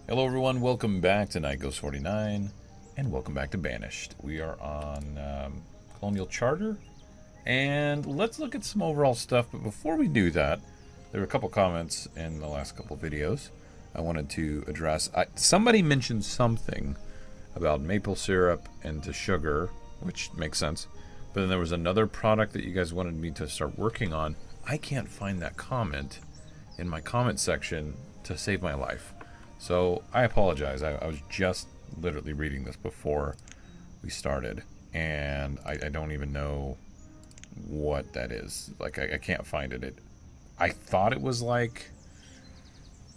Hello everyone, welcome back to Night Ghost 49, and welcome back to Banished. We are on Colonial Charter, and let's look at some overall stuff, but before we do that, there were a couple comments in the last couple videos I wanted to address. Somebody mentioned something about maple syrup into sugar, which makes sense, but then there was another product that you guys wanted me to start working on. I can't find that comment in my comment section to save my life. So I apologize. I was just literally reading this before we started, and I don't even know what that is. Like, I can't find it. I thought it was like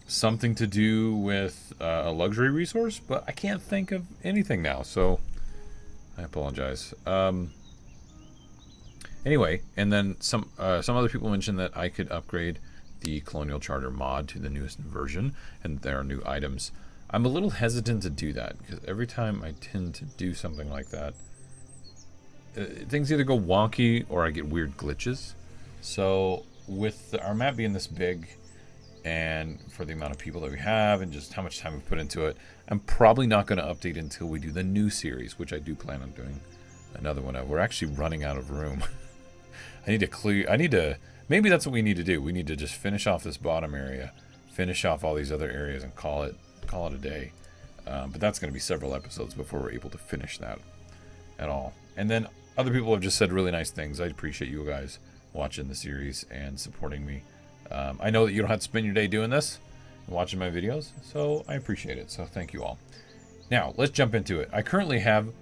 something to do with a luxury resource, but I can't think of anything now. So I apologize. Anyway, and then some other people mentioned that I could upgrade the Colonial Charter mod to the newest version, and there are new items. I'm a little hesitant to do that because every time I tend to do something like that, things either go wonky or I get weird glitches. So with our map being this big, and for the amount of people that we have and just how much time we put into it, I'm probably not going to update until we do the new series, which I do plan on doing another one of. We're actually running out of room. Maybe that's what we need to do. We need to just finish off this bottom area, finish off all these other areas, and call it a day. But that's going to be several episodes before we're able to finish that at all. And then other people have just said really nice things. I appreciate you guys watching the series and supporting me. I know that you don't have to spend your day doing this and watching my videos, so I appreciate it. So thank you all. Now, let's jump into it. I currently have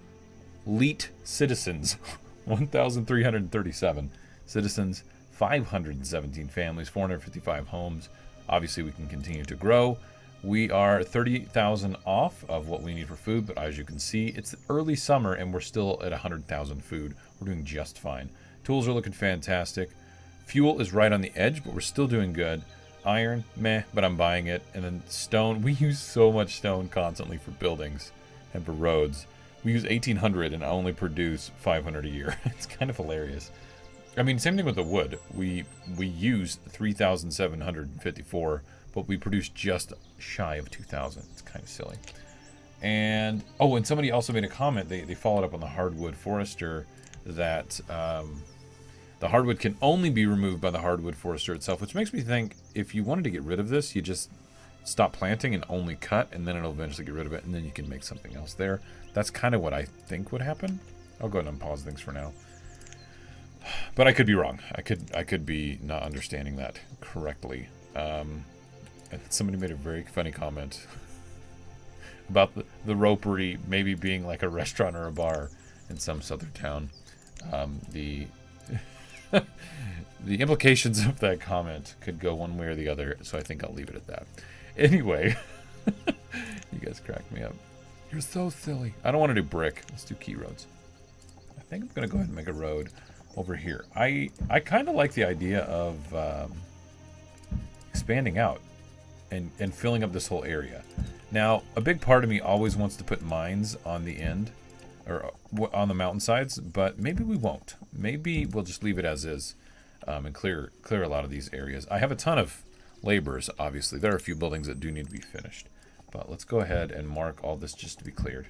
elite citizens, 1,337 citizens, 517 families, 455 homes. Obviously, we can continue to grow. We are 38,000 off of what we need for food, but as you can see, it's early summer and we're still at 100,000 food. We're doing just fine. Tools are looking fantastic. Fuel is right on the edge, but we're still doing good. Iron, meh, but I'm buying it. And then stone, we use so much stone constantly for buildings and for roads. We use 1,800 and I only produce 500 a year. It's kind of hilarious. I mean, same thing with the wood. We use 3,754, but we produce just shy of 2,000. It's kind of silly. And and somebody also made a comment. They followed up on the hardwood forester that the hardwood can only be removed by the hardwood forester itself, which makes me think if you wanted to get rid of this, you just stop planting and only cut, and then it'll eventually get rid of it, and then you can make something else there. That's kind of what I think would happen. I'll go ahead and unpause things for now. But I could be wrong. I could be not understanding that correctly. Somebody made a very funny comment about the ropery maybe being like a restaurant or a bar in some southern town. The implications of that comment could go one way or the other, so I think I'll leave it at that. Anyway, you guys crack me up. You're so silly. I don't want to do brick. Let's do key roads. I think I'm going to go ahead and make a road over here. I kind of like the idea of expanding out and filling up this whole area. Now, a big part of me always wants to put mines on the end or on the mountainsides, but maybe we won't. Maybe we'll just leave it as is and clear a lot of these areas. I have a ton of laborers, obviously. There are a few buildings that do need to be finished, but let's go ahead and mark all this just to be cleared.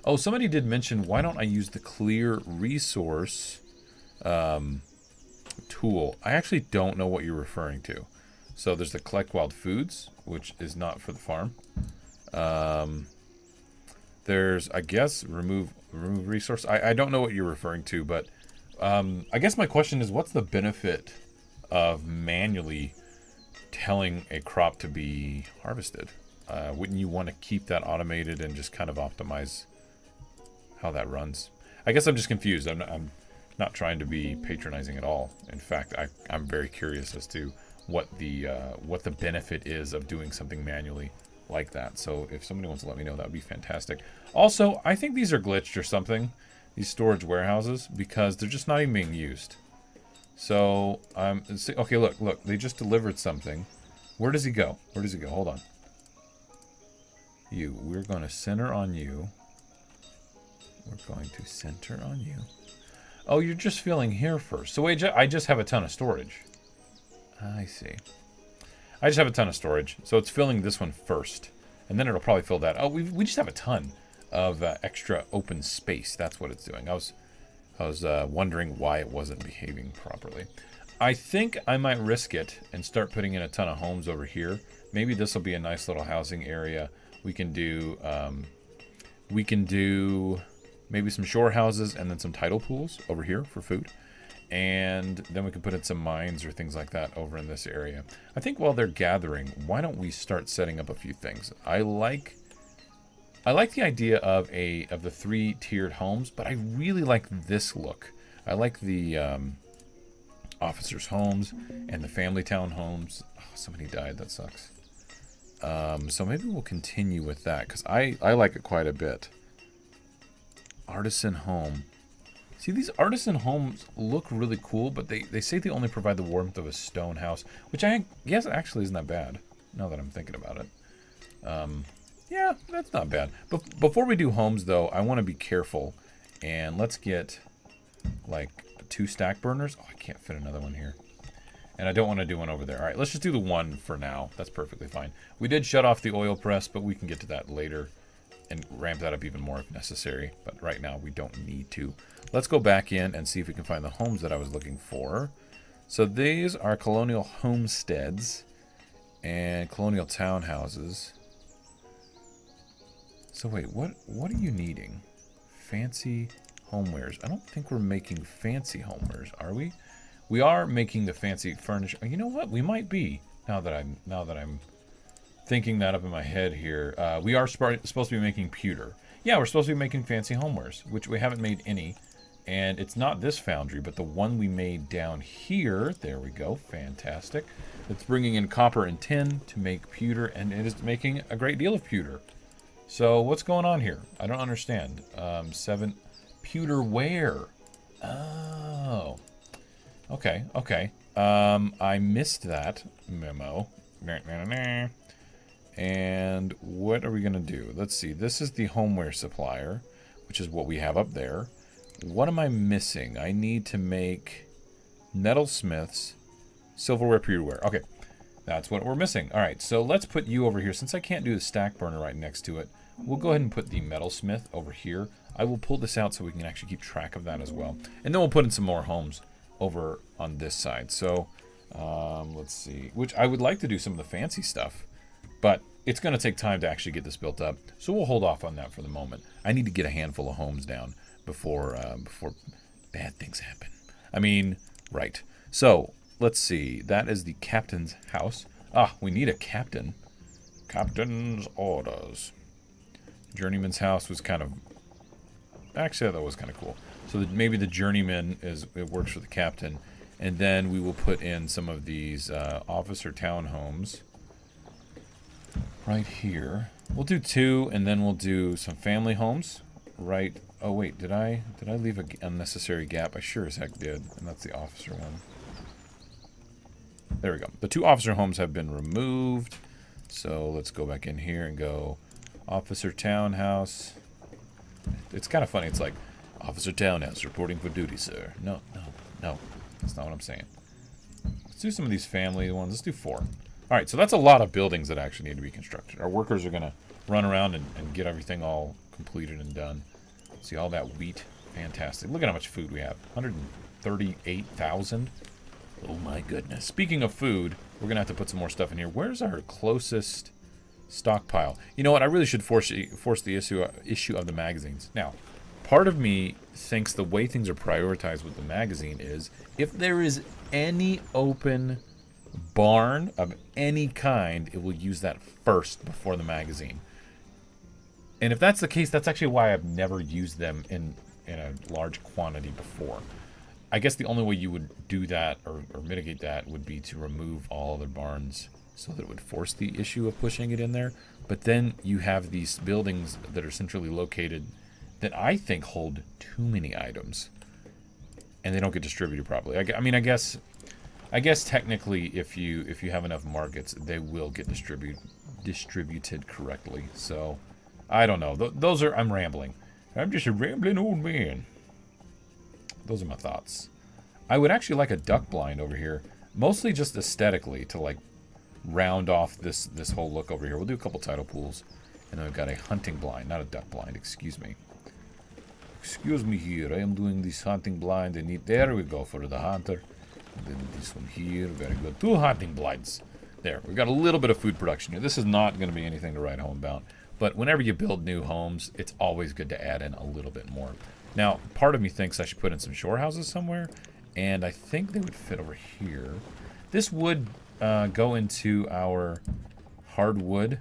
Oh, somebody did mention, why don't I use the clear resource tool? I actually don't know what you're referring to. So there's the collect wild foods, which is not for the farm. There's, I guess, remove resource. I don't know what you're referring to, but I guess my question is, what's the benefit of manually telling a crop to be harvested? Wouldn't you want to keep that automated and just kind of optimize how that runs? I guess I'm just confused. I'm not trying to be patronizing at all. In fact, I'm very curious as to what the benefit is of doing something manually like that. So if somebody wants to let me know, that would be fantastic. Also, I think these are glitched or something, these storage warehouses, because they're just not even being used. So okay, look, they just delivered something. Where does he go? Hold on. We're going to center on you. We're going to center on you. Oh, you're just filling here first. So wait, I just have a ton of storage. I see. I just have a ton of storage, so it's filling this one first. And then it'll probably fill that. Oh, we just have a ton of extra open space. That's what it's doing. I was wondering why it wasn't behaving properly. I think I might risk it and start putting in a ton of homes over here. Maybe this will be a nice little housing area. We can do maybe some shore houses and then some tidal pools over here for food. And then we can put in some mines or things like that over in this area. I think while they're gathering, why don't we start setting up a few things? I like the idea of the 3-tiered homes, but I really like this look. I like the officers' homes and the family town homes. Oh, somebody died. That sucks. So maybe we'll continue with that because I like it quite a bit. Artisan home. See, these artisan homes look really cool, but they say they only provide the warmth of a stone house, which I guess actually isn't that bad, now that I'm thinking about it. Yeah, that's not bad. But before we do homes, though, I want to be careful. And let's get, like, 2 stack burners. Oh, I can't fit another one here. And I don't want to do one over there. All right, let's just do the one for now. That's perfectly fine. We did shut off the oil press, but we can get to that later and ramp that up even more if necessary. But right now, we don't need to. Let's go back in and see if we can find the homes that I was looking for. So these are colonial homesteads and colonial townhouses. So wait, what are you needing? Fancy homewares. I don't think we're making fancy homewares, are we? We are making the fancy furniture. You know what? We might be. Now that I'm thinking that up in my head here. We are supposed to be making pewter. Yeah, we're supposed to be making fancy homewares, which we haven't made any. And it's not this foundry, but the one we made down here. There we go. Fantastic. It's bringing in copper and tin to make pewter, and it is making a great deal of pewter. So what's going on here? I don't understand. 7 pewter ware. Oh. Okay. I missed that memo. And what are we going to do? Let's see. This is the homeware supplier, which is what we have up there. What am I missing? I need to make metalsmiths, silverware, pewterware. Okay. That's what we're missing. All right, so let's put you over here. Since I can't do the stack burner right next to it, we'll go ahead and put the metalsmith over here. I will pull this out so we can actually keep track of that as well. And then we'll put in some more homes over on this side. So let's see. Which I would like to do some of the fancy stuff, but it's going to take time to actually get this built up. So we'll hold off on that for the moment. I need to get a handful of homes down before bad things happen. I mean, right. So let's see. That is the captain's house. Ah, we need a captain. Captain's orders. Journeyman's house was kind of... Actually, that was kind of cool. So maybe the journeyman it works for the captain. And then we will put in some of these officer townhomes right here. We'll do 2, and then we'll do some family homes. Right. Oh, wait. Did I leave an unnecessary gap? I sure as heck did. And that's the officer one. There we go. The 2 officer homes have been removed. So let's go back in here and go officer townhouse. It's kind of funny. It's like, officer townhouse reporting for duty, sir. No. That's not what I'm saying. Let's do some of these family ones. Let's do 4. All right, so that's a lot of buildings that actually need to be constructed. Our workers are going to run around and get everything all completed and done. See all that wheat. Fantastic. Look at how much food we have. 138,000. Oh my goodness. Speaking of food, we're going to have to put some more stuff in here. Where's our closest stockpile? You know what? I really should force the issue of the magazines. Now, part of me thinks the way things are prioritized with the magazine is if there is any open barn of any kind, it will use that first before the magazine. And if that's the case, that's actually why I've never used them in a large quantity before. I guess the only way you would do that or mitigate that would be to remove all other barns so that it would force the issue of pushing it in there. But then you have these buildings that are centrally located that I think hold too many items. And they don't get distributed properly. I guess technically if you have enough markets, they will get distributed correctly. So, I don't know. Those are... I'm rambling. I'm just a rambling old man. Those are my thoughts. I would actually like a duck blind over here. Mostly just aesthetically to, like, round off this whole look over here. We'll do a couple tidal pools. And then we've got a hunting blind, not a duck blind, excuse me. Excuse me here, I am doing this hunting blind. I need, there we go for the hunter. And then this one here, very good. 2 hunting blinds. There, we've got a little bit of food production here. This is not going to be anything to write home about. But whenever you build new homes, it's always good to add in a little bit more. Now, part of me thinks I should put in some shore houses somewhere. And I think they would fit over here. This would go into our hardwood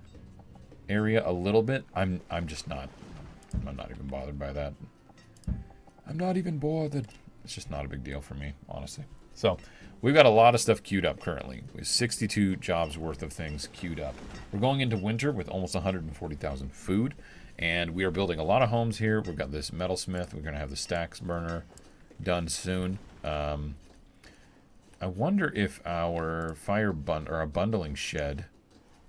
area a little bit. I'm not even bothered by that. I'm not even bothered. It's just not a big deal for me, honestly. So, we've got a lot of stuff queued up currently. We have 62 jobs worth of things queued up. We're going into winter with almost 140,000 food. And we are building a lot of homes here. We've got this metalsmith. We're going to have the stacks burner done soon. I wonder if our our bundling shed,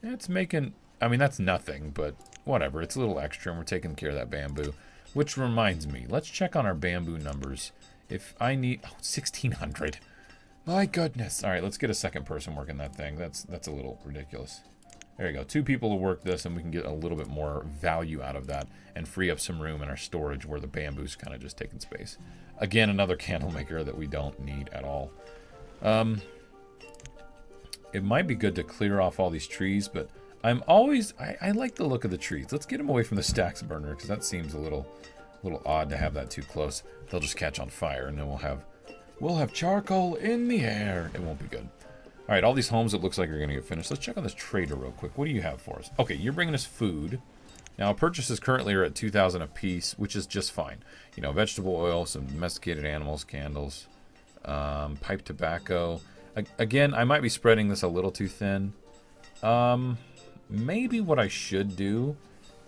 it's making, I mean, that's nothing, but whatever. It's a little extra, and we're taking care of that bamboo. Which reminds me, let's check on our bamboo numbers. If I need, 1,600. My goodness. All right, let's get a second person working that thing. That's a little ridiculous. There you go. 2 people to work this, and we can get a little bit more value out of that and free up some room in our storage where the bamboo's kind of just taking space. Again, another candle maker that we don't need at all. It might be good to clear off all these trees, but I'm always, I like the look of the trees. Let's get them away from the stacks burner, because that seems a little odd to have that too close. They'll just catch on fire, and then we'll have charcoal in the air. It won't be good. All right, all these homes, it looks like are going to get finished. Let's check on this trader real quick. What do you have for us? Okay, you're bringing us food. Now, purchases currently are at 2,000 a piece, which is just fine. You know, vegetable oil, some domesticated animals, candles, pipe tobacco. Again, I might be spreading this a little too thin. Maybe what I should do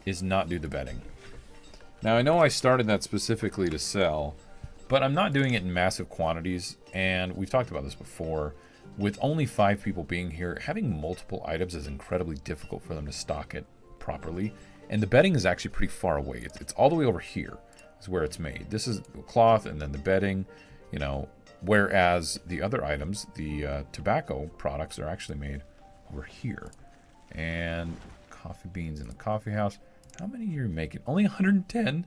is not do the bedding. Now, I know I started that specifically to sell, but I'm not doing it in massive quantities, and we've talked about this before. With only 5 people being here, having multiple items is incredibly difficult for them to stock it properly. And the bedding is actually pretty far away. It's all the way over here is where it's made. This is the cloth and then the bedding, you know, whereas the other items, the tobacco products, are actually made over here. And coffee beans in the coffee house. How many are you making? Only 110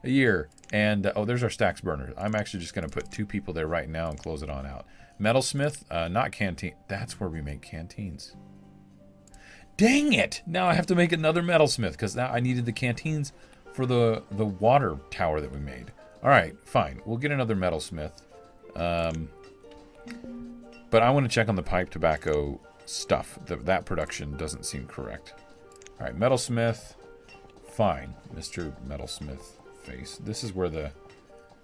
a year. And, oh, there's our stacks burner. I'm actually just going to put 2 people there right now and close it on out. Metalsmith, not canteen. That's where we make canteens. Dang it! Now I have to make another metalsmith because now I needed the canteens for the water tower that we made. All right, fine. We'll get another metalsmith. But I want to check on the pipe tobacco stuff. That production doesn't seem correct. All right, metalsmith. Fine, Mr. Metalsmith face. This is where the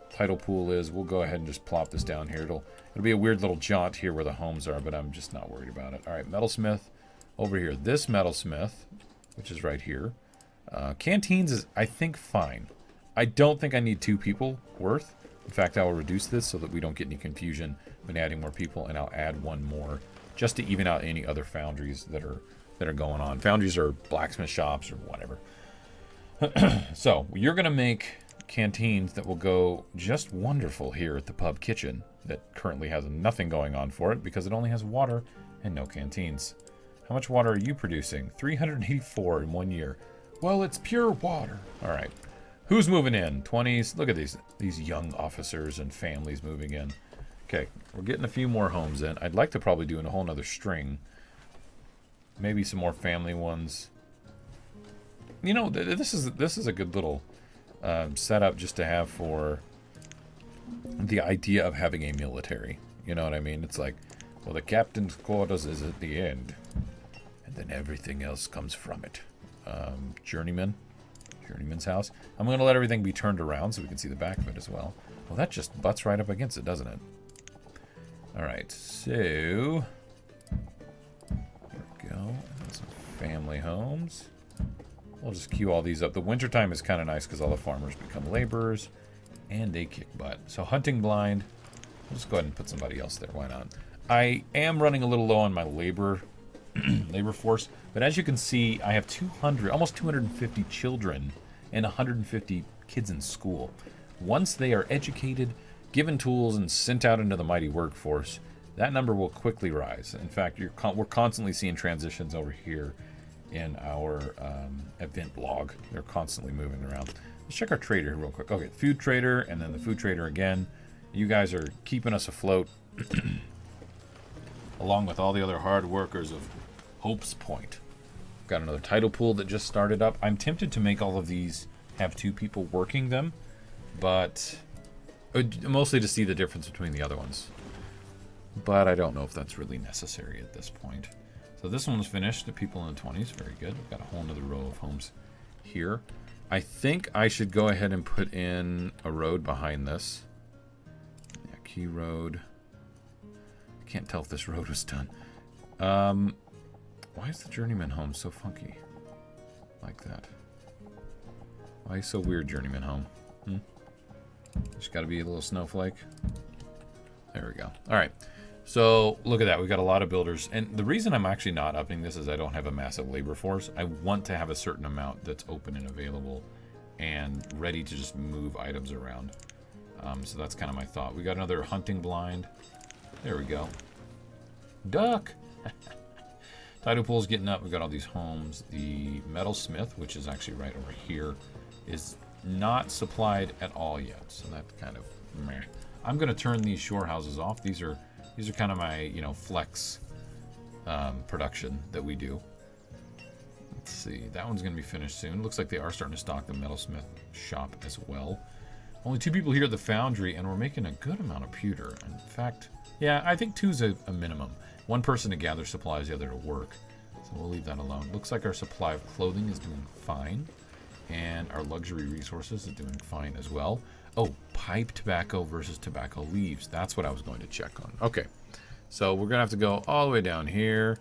tidal pool is. We'll go ahead and just plop this down here. It'll be a weird little jaunt here where the homes are, but I'm just not worried about it. All right, metalsmith over here. This metalsmith, which is right here. Canteens is, I think, fine. I don't think I need 2 people worth. In fact, I will reduce this so that we don't get any confusion when adding more people, and I'll add 1 more just to even out any other foundries that are going on. Foundries are blacksmith shops or whatever. So you're going to make canteens that will go just wonderful here at the pub kitchen that currently has nothing going on for it because it only has water and no canteens. How much water are you producing? 384 in 1 year. Well, it's pure water. All right. Who's moving in? 20s. Look at these young officers and families moving in. Okay, we're getting a few more homes in. I'd like to probably do a whole nother string. Maybe some more family ones. You know, this is a good little setup just to have for the idea of having a military. You know what I mean? It's like, well, the captain's quarters is at the end, and then everything else comes from it. Journeyman's house. I'm going to let everything be turned around so we can see the back of it as well. Well, that just butts right up against it, doesn't it? All right, so there we go. And then some family homes. We'll just queue all these up. The wintertime is kind of nice because all the farmers become laborers, and they kick butt. So hunting blind, we'll just go ahead and put somebody else there. Why not? I am running a little low on my labor force, but as you can see, I have almost 250 children and 150 kids in school. Once they are educated, given tools, and sent out into the mighty workforce, that number will quickly rise. In fact, we're constantly seeing transitions over here in our event log. They're constantly moving around. Let's check our trader real quick. Okay, food trader, and then the food trader again. You guys are keeping us afloat, along with all the other hard workers of Hope's Point. Got another title pool that just started up. I'm tempted to make all of these have 2 people working them, but mostly to see the difference between the other ones. But I don't know if that's really necessary at this point. So this one was finished. The people in the 20s, very good. We've got a whole other row of homes here. I think I should go ahead and put in a road behind this. Yeah, key road. I can't tell if this road was done. Why is the journeyman home so funky like that? Why so weird, journeyman home? Just got to be a little snowflake. There we go. All right. So look at that. We've got a lot of builders. And the reason I'm actually not upping this is I don't have a massive labor force. I want to have a certain amount that's open and available and ready to just move items around. So that's kind of my thought. We got another hunting blind. There we go. Duck! Title pool's getting up. We've got all these homes. The metalsmith, which is actually right over here, is not supplied at all yet. So that's kind of meh. I'm going to turn these shore houses off. These are kind of my, flex production that we do. Let's see. That one's going to be finished soon. Looks like they are starting to stock the metalsmith shop as well. Only 2 people here at the foundry, and we're making a good amount of pewter. In fact, yeah, I think 2's a minimum. 1 person to gather supplies, the other to work. So we'll leave that alone. Looks like our supply of clothing is doing fine. And our luxury resources is doing fine as well. Oh, pipe tobacco versus tobacco leaves. That's what I was going to check on. Okay, so we're going to have to go all the way down here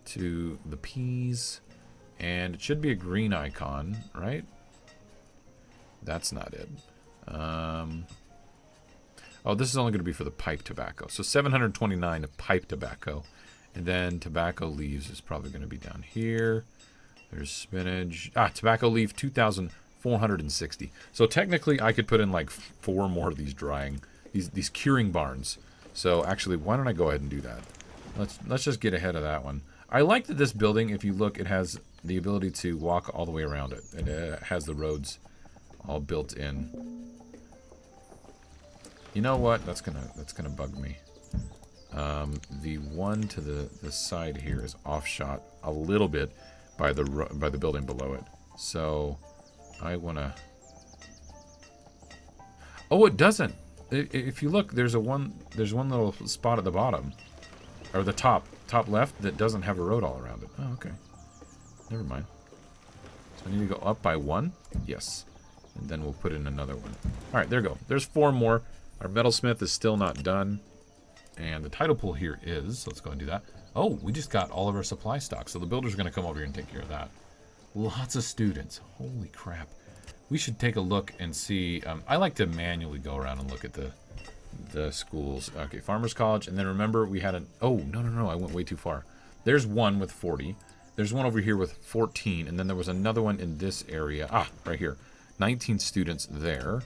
to the peas. And it should be a green icon, right? That's not it. Oh, this is only going to be for the pipe tobacco. So 729 of pipe tobacco. And then tobacco leaves is probably going to be down here. There's spinach. Tobacco leaf, 2,460. So technically, I could put in like 4 more of these drying, these curing barns. So actually, why don't I go ahead and do that? Let's just get ahead of that one. I like that this building, if you look, it has the ability to walk all the way around it. And it has the roads all built in. You know what? That's gonna bug me. The one to the side here is offshot a little bit by the building below it. So I wanna. Oh, it doesn't. If you look, there's one little spot at the bottom, or the top left that doesn't have a road all around it. Oh, okay. Never mind. So I need to go up by 1. Yes, and then we'll put in another one. All right, there we go. There's 4 more. Our metalsmith is still not done. And the title pool here is, so let's go and do that. Oh, we just got all of our supply stock. So the builders are going to come over here and take care of that. Lots of students. Holy crap. We should take a look and see. I like to manually go around and look at the schools. Okay, Farmers College. And then remember we had oh, no. I went way too far. There's one with 40. There's one over here with 14. And then there was another one in this area. Right here. 19 students there.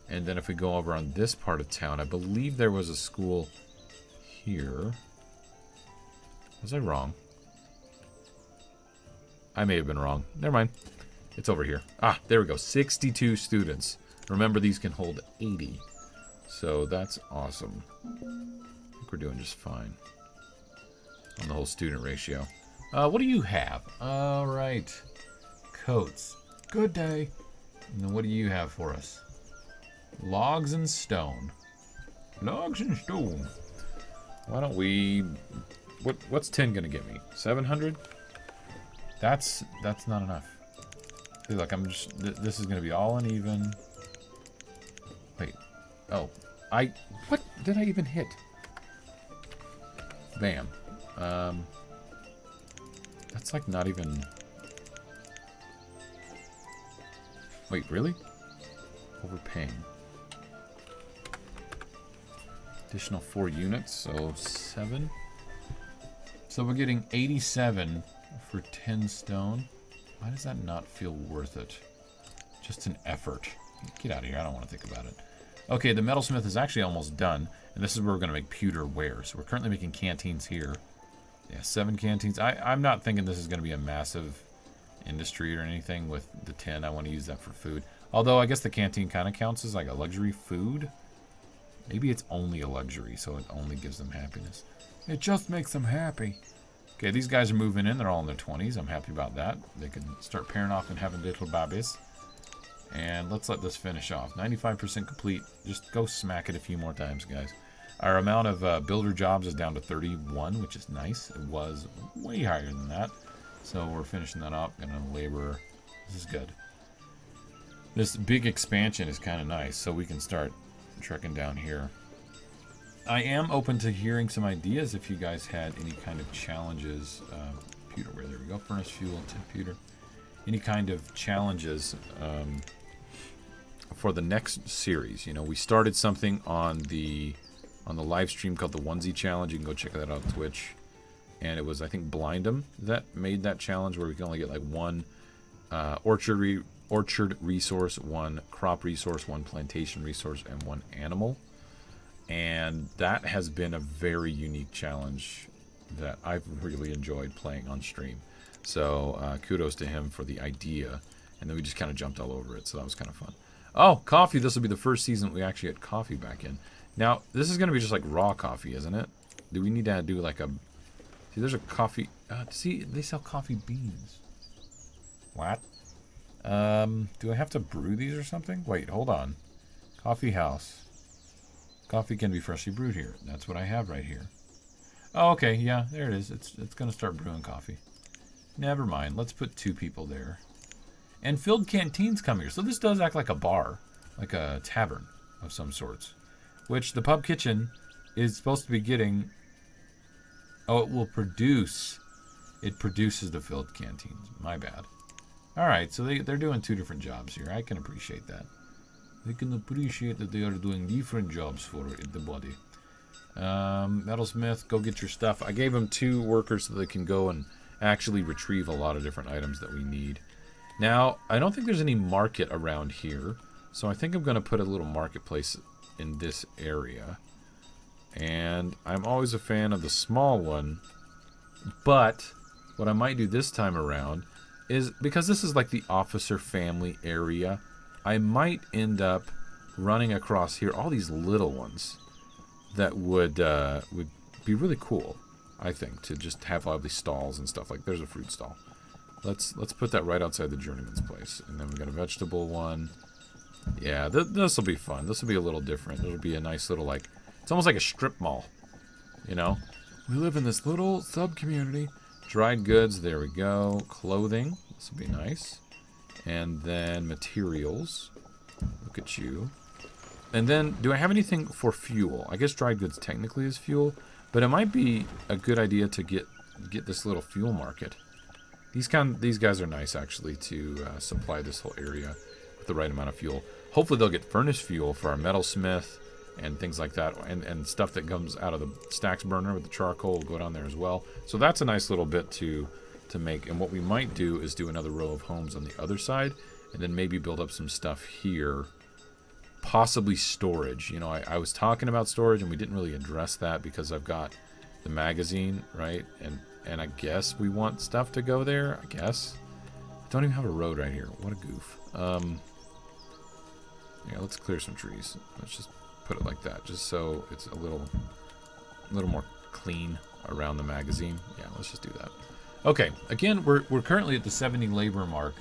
And then if we go over on this part of town, I believe there was a school here. Was I wrong? I may have been wrong. Never mind. It's over here. There we go. 62 students. Remember, these can hold 80. So that's awesome. I think we're doing just fine on the whole student ratio. What do you have? All right. Coats. Good day. And then what do you have for us? Logs and stone. Logs and stone. Why don't we... What's 10 gonna get me? 700? That's not enough. See, look, I'm just... This is gonna be all uneven. Wait. Oh. What did I even hit? Bam. That's like not even... Wait, really? Overpaying. Additional 4 units, so 7. So we're getting 87 for 10 stone. Why does that not feel worth it? Just an effort. Get out of here, I don't want to think about it. Okay, the metalsmith is actually almost done, and this is where we're going to make pewter ware. So we're currently making canteens here. Yeah, 7 canteens. I'm not thinking this is going to be a massive industry or anything with the tin. I want to use that for food. Although I guess the canteen kind of counts as like a luxury food. Maybe it's only a luxury, so it only gives them happiness. It just makes them happy. Okay, these guys are moving in. They're all in their 20s. I'm happy about that. They can start pairing off and having little babies. And let's let this finish off. 95% complete. Just go smack it a few more times, guys. Our amount of builder jobs is down to 31, which is nice. It was way higher than that. So we're finishing that up. And a laborer. This is good. This big expansion is kind of nice, so we can start trekking down here. I am open to hearing some ideas if you guys had any kind of challenges. Pewter, where there we go. Furnace fuel, tin pewter. Any kind of challenges for the next series. You know, we started something on the live stream called the Onesie Challenge. You can go check that out on Twitch. And it was, I think, Blind'em that made that challenge where we can only get like one orchard resource, one crop resource, one plantation resource, and one animal. And that has been a very unique challenge that I've really enjoyed playing on stream. So kudos to him for the idea. And then we just kind of jumped all over it, so that was kind of fun. Oh, coffee. This will be the first season we actually get coffee back in. Now, this is going to be just like raw coffee, isn't it? Do we need to do like a... See, there's a coffee... see, they sell coffee beans. What? Do I have to brew these or something? Wait, hold on. Coffee house. Coffee can be freshly brewed here. That's what I have right here. Oh, okay. Yeah, there it is. It's going to start brewing coffee. Never mind. Let's put 2 people there. And filled canteens come here. So this does act like a bar. Like a tavern of some sorts. Which the pub kitchen is supposed to be getting... Oh, it will produce... It produces the filled canteens. My bad. Alright, so they're doing 2 different jobs here. I can appreciate that. I can appreciate that they are doing different jobs for the body. Metalsmith, go get your stuff. I gave them 2 workers so they can go and actually retrieve a lot of different items that we need. Now, I don't think there's any market around here. So I think I'm going to put a little marketplace in this area. And I'm always a fan of the small one. But what I might do this time around is, because this is like the officer family area, I might end up running across here all these little ones that would be really cool, I think, to just have all these stalls and stuff. Like, there's a fruit stall. Let's put that right outside the journeyman's place. And then we got a vegetable one. Yeah, this will be fun. This will be a little different. It'll be a nice little, like, it's almost like a strip mall, you know? We live in this little sub-community. Dried goods, there we go. Clothing, this will be nice. And then materials. Look at you. And then, do I have anything for fuel? I guess dried goods technically is fuel, but it might be a good idea to get this little fuel market. These guys are nice, actually, to supply this whole area with the right amount of fuel. Hopefully they'll get furnace fuel for our metalsmith and things like that, and stuff that comes out of the stacks burner with the charcoal will go down there as well. So that's a nice little bit to make. And what we might do is do another row of homes on the other side, and then maybe build up some stuff here. Possibly storage. You know, I was talking about storage, and we didn't really address that because I've got the magazine, right? And I guess we want stuff to go there, I guess. I don't even have a road right here. What a goof. Yeah, let's clear some trees. Let's just put it like that, just so it's a little more clean around the magazine. Yeah, let's just do that. Okay, again, we're currently at the 70 labor mark.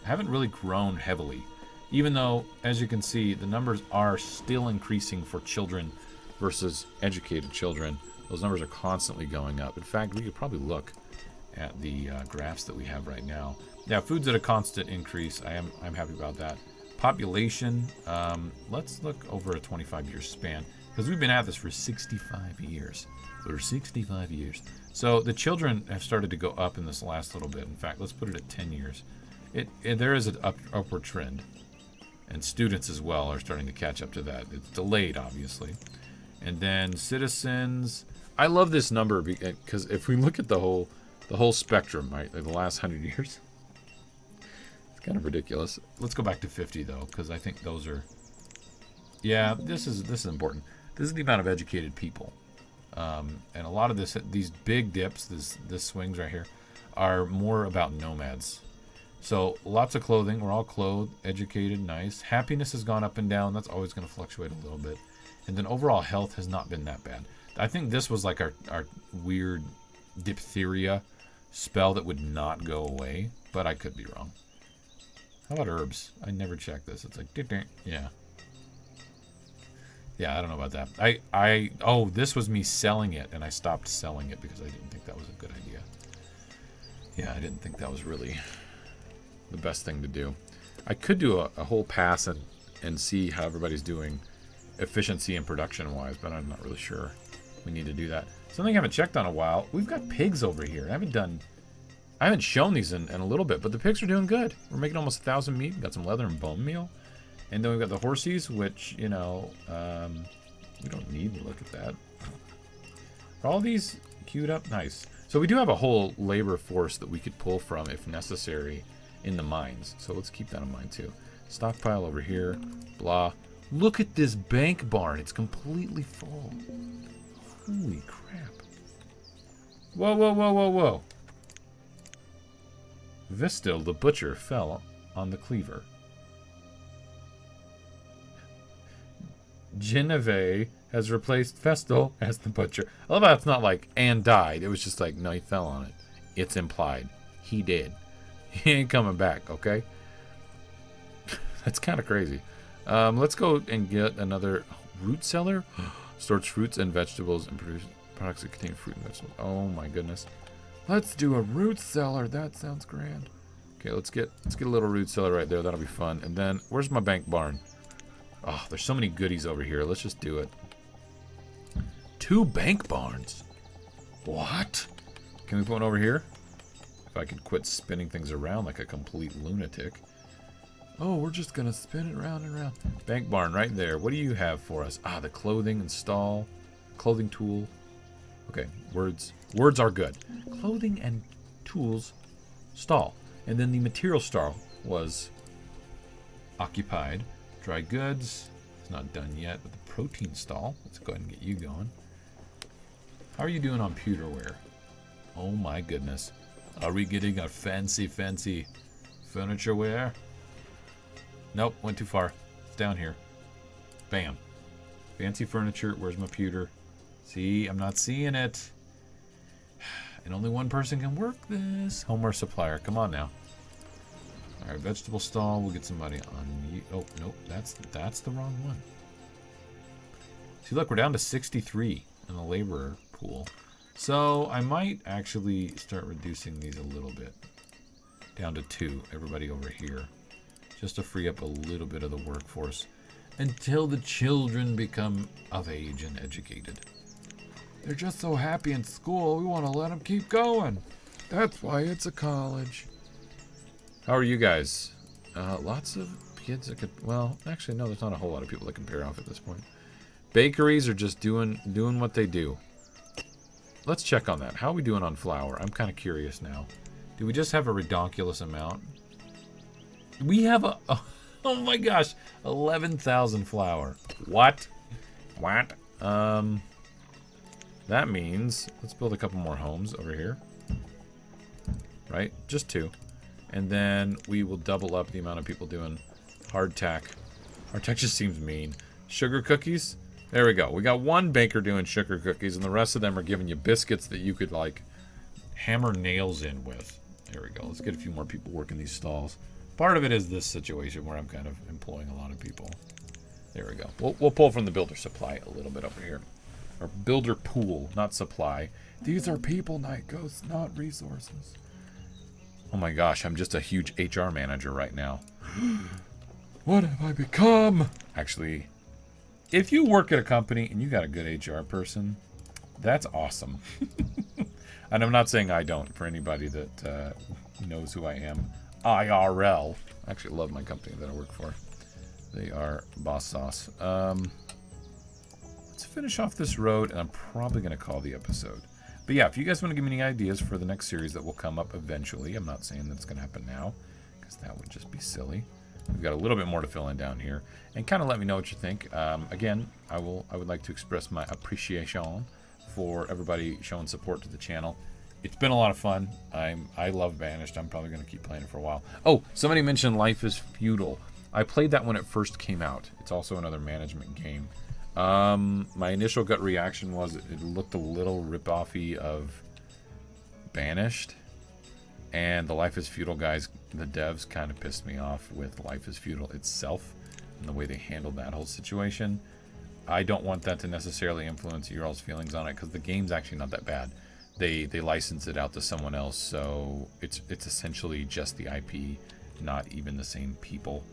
I haven't really grown heavily, even though, as you can see, the numbers are still increasing for children versus educated children. Those numbers are constantly going up. In fact, we could probably look at the graphs that we have right now. Yeah, food's at a constant increase. I'm happy about that. Population, let's look over a 25-year span, because we've been at this for 65 years. For 65 years. So the children have started to go up in this last little bit. In fact, let's put it at 10 years. There is an upward trend. And students as well are starting to catch up to that. It's delayed, obviously. And then citizens. I love this number because if we look at the whole spectrum, right, like the last 100 years, it's kind of ridiculous. Let's go back to 50 though, because I think those are. Yeah, this is important. This is the amount of educated people, and a lot of these big dips, this swings right here, are more about nomads. So lots of clothing. We're all clothed, educated, nice. Happiness has gone up and down. That's always going to fluctuate a little bit. And then overall health has not been that bad. I think this was like our weird diphtheria spell that would not go away, but I could be wrong. How about herbs? I never checked this. It's like, yeah. Yeah, I don't know about that. Oh, this was me selling it, and I stopped selling it because I didn't think that was a good idea. Yeah, I didn't think that was really the best thing to do. I could do a whole pass and see how everybody's doing efficiency and production wise, but I'm not really sure we need to do that. Something I haven't checked on a while. We've got pigs over here. I haven't shown these in a little bit, but the pigs are doing good. We're making almost 1,000 meat. We've got some leather and bone meal. And then we've got the horsies, which, you know, we don't need to look at that. Are all these queued up? Nice. So we do have a whole labor force that we could pull from if necessary in the mines. So let's keep that in mind too. Stockpile over here. Blah. Look at this bank barn. It's completely full. Holy crap. Whoa, whoa, whoa, whoa, whoa. Vistil, the butcher, fell on the cleaver. Genevieve has replaced Festal as the butcher. I love how it's not like, and died. It was just like, no, he fell on it. It's implied. He did. He ain't coming back, okay? That's kind of crazy. Let's go and get another root cellar. Stores fruits and vegetables and produces products that contain fruit and vegetables. Oh my goodness. Let's do a root cellar. That sounds grand. Okay, let's get a little root cellar right there. That'll be fun. And then, where's my bank barn? Oh, there's so many goodies over here. Let's just do it. 2 bank barns. What? Can we put one over here? If I could quit spinning things around like a complete lunatic. Oh, we're just going to spin it round and round. Bank barn right there. What do you have for us? Ah, the clothing install. Clothing tool. Okay, words. Words are good. Clothing and tools stall. And then the material stall was occupied. Dry goods. It's not done yet. But the protein stall. Let's go ahead and get you going. How are you doing on pewterware? Oh my goodness. Are we getting a fancy furniture ware? Nope, went too far. It's down here. Bam. Fancy furniture. Where's my pewter? See, I'm not seeing it. And only one person can work this. Homeware supplier. Come on now. Alright, vegetable stall. We'll get somebody on you. Oh, nope. That's the wrong one. See, look, we're down to 63 in the laborer pool. So I might actually start reducing these a little bit. Down to 2. Everybody over here. Just to free up a little bit of the workforce. Until the children become of age and educated. They're just so happy in school, we want to let them keep going. That's why it's a college. How are you guys? Lots of kids that could... Well, actually, no, there's not a whole lot of people that can pair off at this point. Bakeries are just doing what they do. Let's check on that. How are we doing on flour? I'm kind of curious now. Do we just have a redonkulous amount? We have a... Oh my gosh. 11,000 flour. What? What? That means... Let's build a couple more homes over here. Right? Just 2. And then we will double up the amount of people doing hardtack. Hardtack just seems mean. Sugar cookies? There we go. We got 1 baker doing sugar cookies, and the rest of them are giving you biscuits that you could, like, hammer nails in with. There we go. Let's get a few more people working these stalls. Part of it is this situation where I'm kind of employing a lot of people. There we go. We'll pull from the builder supply a little bit over here. Or builder pool, not supply. These are people, Night Ghosts, not resources. Oh my gosh, I'm just a huge HR manager right now. What have I become? Actually, if you work at a company and you got a good HR person, that's awesome. And I'm not saying I don't, for anybody that knows who I am. IRL. I actually love my company that I work for. They are boss sauce. Let's finish off this road, and I'm probably going to call the episode. But yeah, if you guys want to give me any ideas for the next series that will come up eventually, I'm not saying that's going to happen now, because that would just be silly. We've got a little bit more to fill in down here, and kind of let me know what you think. Again, I would like to express my appreciation for everybody showing support to the channel. It's been a lot of fun. I love Banished. I'm probably going to keep playing it for a while. Oh, somebody mentioned Life is Feudal. I played that when it first came out. It's also another management game. My initial gut reaction was it looked a little rip-offy of Banished. And the Life is Feudal guys, the devs, kind of pissed me off with Life is Feudal itself and the way they handled that whole situation. I don't want that to necessarily influence your all's feelings on it because the game's actually not that bad. They license it out to someone else, so it's essentially just the IP, not even the same people.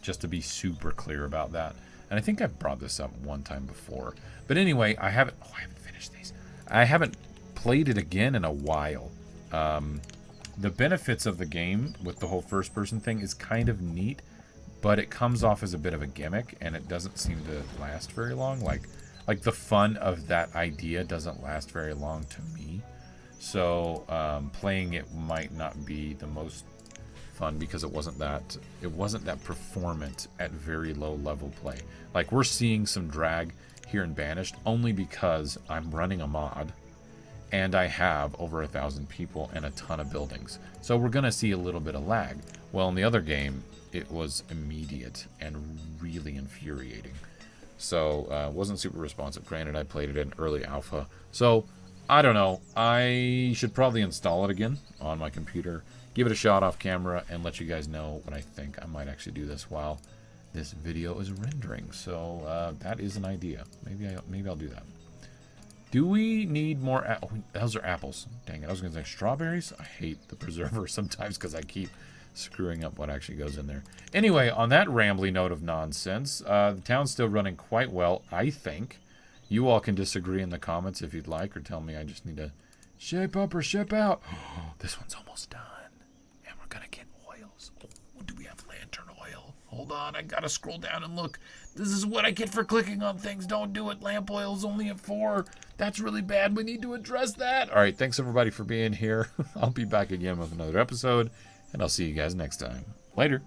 Just to be super clear about that. And I think I've brought this up one time before. But anyway, I haven't finished these. I haven't played it again in a while. The benefits of the game with the whole first-person thing is kind of neat, but it comes off as a bit of a gimmick, and it doesn't seem to last very long. Like the fun of that idea doesn't last very long to me. So playing it might not be the most fun because it wasn't that performant at very low level play. Like we're seeing some drag here in Banished only because I'm running a mod and I have over 1,000 people and a ton of buildings. So we're gonna see a little bit of lag. Well, in the other game, it was immediate and really infuriating. So wasn't super responsive. Granted, I played it in early alpha. So I don't know. I should probably install it again on my computer, give it a shot off camera, and let you guys know what I think. I might actually do this while this video is rendering. So that is an idea. Maybe I'll do that. Do we need more? Oh, those are apples. Dang it! I was gonna say strawberries. I hate the preserver sometimes because I keep screwing up what actually goes in there. Anyway, on that rambly note of nonsense, the town's still running quite well, I think. You all can disagree in the comments if you'd like, or tell me I just need to shape up or ship out. This one's almost done, and we're gonna get oils. Oh, do we have lantern oil? Hold on, I gotta scroll down and look. This is what I get for clicking on things. Don't do it. Lamp oil's only at 4. That's really bad. We need to address that. All right, thanks everybody for being here. I'll be back again with another episode, and I'll see you guys next time. Later.